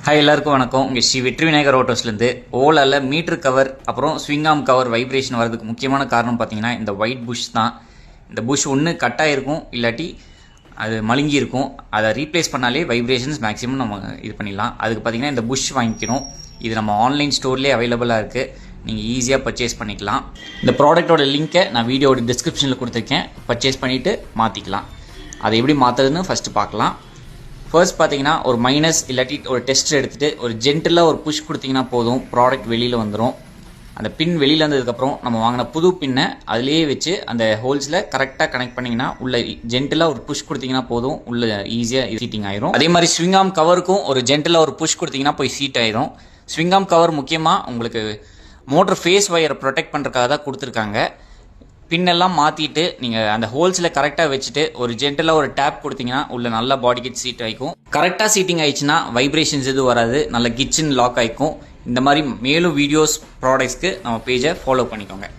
Hi எல்லாருக்கும் வணக்கம். உங்கள் ஸ்ரீ வெற்றி விநாயகர் ஆட்டோஸ்லேருந்து ஓலாவில் மீட்ரு கவர் அப்புறம் ஸ்விங் ஆர்ம் கவர் வைப்ரேஷன் வரதுக்கு முக்கியமான காரணம் பார்த்தீங்கன்னா இந்த ஒயிட் புஷ் தான். இந்த புஷ் ஒன்று கட்டாக இருக்கும், இல்லாட்டி அது மழுங்கி இருக்கும். அதை ரீப்ளேஸ் பண்ணாலே வைப்ரேஷன்ஸ் மேக்ஸிமம் நம்ம இது பண்ணிடலாம். அதுக்கு பார்த்தீங்கன்னா இந்த புஷ் வாங்கிக்கணும். இது நம்ம ஆன்லைன் ஸ்டோர்லேயே அவைலபிளாக இருக்குது, நீங்கள் ஈஸியாக பர்ச்சேஸ் பண்ணிக்கலாம். இந்த ப்ராடக்ட்டோட லிங்க்கை நான் வீடியோட டிஸ்கிரிப்ஷனில் கொடுத்துருக்கேன், பர்ச்சேஸ் பண்ணிவிட்டு மாற்றிக்கலாம். அதை எப்படி மாற்றுறதுன்னு ஃபஸ்ட்டு பார்க்கலாம். ஃபர்ஸ்ட் பார்த்தீங்கன்னா ஒரு மைனஸ் இல்லாட்டி ஒரு டெஸ்ட் எடுத்துகிட்டு ஒரு ஜென்டிலாக ஒரு புஷ் கொடுத்தீங்கன்னா போதும், ப்ராடக்ட் வெளியில் வந்துடும். அந்த பின் வெளியில் வந்ததுக்கப்புறம் நம்ம வாங்கின புது பின்னை அதிலேயே வச்சு அந்த ஹோல்ஸில் கரெக்டாக கனெக்ட் பண்ணிங்கன்னா உள்ள ஜென்டிலாக ஒரு புஷ் கொடுத்தீங்கன்னா போதும், உள்ள ஈஸியாக சீட்டிங் ஆயிரும். அதே மாதிரி ஸ்விங் ஆர்ம் கவருக்கும் ஒரு ஜென்டிலாக ஒரு புஷ் கொடுத்தீங்கன்னா போய் சீட் ஆயிரும். ஸ்விங் ஆர்ம் கவர் முக்கியமாக உங்களுக்கு மோட்டர் ஃபேஸ் வயரை ப்ரொடெக்ட் பண்ணுறதுக்காக தான் கொடுத்துருக்காங்க. பின்னெல்லாம் மாற்றிட்டு நீங்கள் அந்த ஹோல்ஸில் கரெக்டாக வச்சுட்டு ஒரு ஜென்டலாக ஒரு டேப் கொடுத்தீங்கன்னா உள்ள நல்லா பாடிக்கு சீட் ஆகிக்கும். கரெக்டாக சீட்டிங் ஆயிடுச்சுன்னா வைப்ரேஷன்ஸ் எதுவும் வராது, நல்ல கிச்சன் லாக் ஆகிக்கும். இந்த மாதிரி மேலும் வீடியோஸ் ப்ராடக்ட்ஸ்க்கு நம்ம பேஜை ஃபாலோ பண்ணிக்கோங்க.